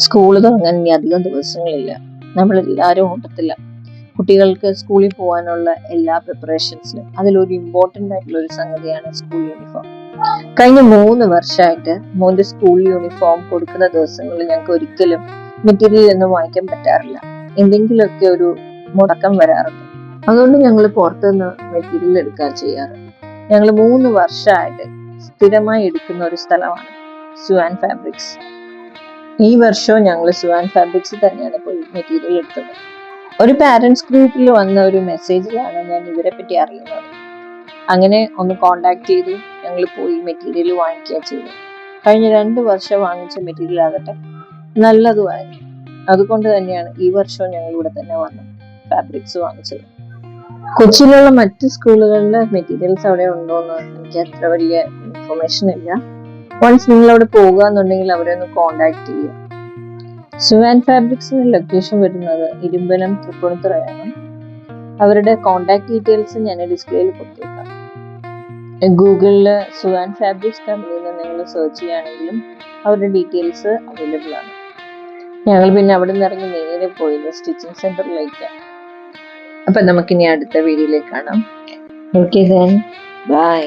School തുടങ്ങാൻ ഇനി അധികം ദിവസങ്ങളില്ല. നമ്മളെല്ലാവരും ഓട്ടത്തില്ല. കുട്ടികൾക്ക് സ്കൂളിൽ പോകാനുള്ള എല്ലാ പ്രിപ്പറേഷൻസിനും അതിലൊരു ഇമ്പോർട്ടൻ്റ് ആയിട്ടുള്ള ഒരു സംഗതിയാണ് സ്കൂൾ യൂണിഫോം. കഴിഞ്ഞ 3 വർഷമായിട്ട് മോന്റെ സ്കൂൾ യൂണിഫോം കൊടുക്കുന്ന ദിവസങ്ങളിൽ ഞങ്ങൾക്ക് ഒരിക്കലും മെറ്റീരിയൽ ഒന്നും വാങ്ങിക്കാൻ പറ്റാറില്ല. എന്തെങ്കിലുമൊക്കെ ഒരു മുടക്കം വരാറുണ്ട്. അതുകൊണ്ട് ഞങ്ങൾ പുറത്തുനിന്ന് മെറ്റീരിയൽ എടുക്കാൻ ചെയ്യാറ്. ഞങ്ങൾ 3 വർഷമായിട്ട് സ്ഥിരമായി എടുക്കുന്ന ഒരു സ്ഥലമാണ് സുവാൻ ഫാബ്രിക്സ്. ഈ വർഷവും ഞങ്ങൾ സുവാൻ ഫാബ്രിക്സ് തന്നെയാണ് പോയി മെറ്റീരിയൽ എടുത്തത്. ഒരു പാരന്റ്സ് ഗ്രൂപ്പിൽ വന്ന ഒരു മെസ്സേജിലാണ് ഞാൻ ഇവരെ പറ്റി അറിയുന്നത്. അങ്ങനെ ഒന്ന് കോണ്ടാക്ട് ചെയ്തു ഞങ്ങൾ പോയി മെറ്റീരിയൽ വാങ്ങിക്കുക ചെയ്തു. കഴിഞ്ഞ 2 വർഷം വാങ്ങിച്ച മെറ്റീരിയൽ ആകട്ടെ നല്ലതുമായിരുന്നു. അതുകൊണ്ട് തന്നെയാണ് ഈ വർഷവും ഞങ്ങൾ ഇവിടെ തന്നെ വന്ന് ഫാബ്രിക്സ് വാങ്ങിച്ചത്. കൊച്ചിയിലുള്ള മറ്റ് സ്കൂളുകളിലെ മെറ്റീരിയൽസ് അവിടെ ഉണ്ടോയെന്ന് എനിക്ക് അത്ര വലിയ ഇൻഫർമേഷൻ ഇല്ല. വൺസ് നിങ്ങൾ അവിടെ പോകുക എന്നുണ്ടെങ്കിൽ അവരെ ഒന്ന് കോണ്ടാക്ട് ചെയ്യുക. സുവാൻ ഫാബ്രിക്സിന്റെ ലൊക്കേഷൻ വരുന്നത് ഇരുമ്പനം തൃപ്പൂണിത്തുറയാണ്. അവരുടെ കോണ്ടാക്ട് ഡീറ്റെയിൽസ് ഞാൻ ഡിസ്പ്ലേയിൽ കൊടുത്തേക്കാം. ഗൂഗിളില് സുവാൻ ഫാബ്രിക്സ് കമ്പനി എന്ന് നിങ്ങൾ സെർച്ച് ചെയ്യുകയാണെങ്കിലും അവരുടെ ഡീറ്റെയിൽസ് അവൈലബിൾ ആണ്. ഞങ്ങൾ പിന്നെ അവിടെ നിന്ന് ഇറങ്ങി നേരെ പോയത് സ്റ്റിച്ചിങ് സെന്ററിലേക്ക്. അപ്പൊ നമുക്കിനി അടുത്ത വീഡിയോയിലേക്ക് കാണാം. Okay then bye.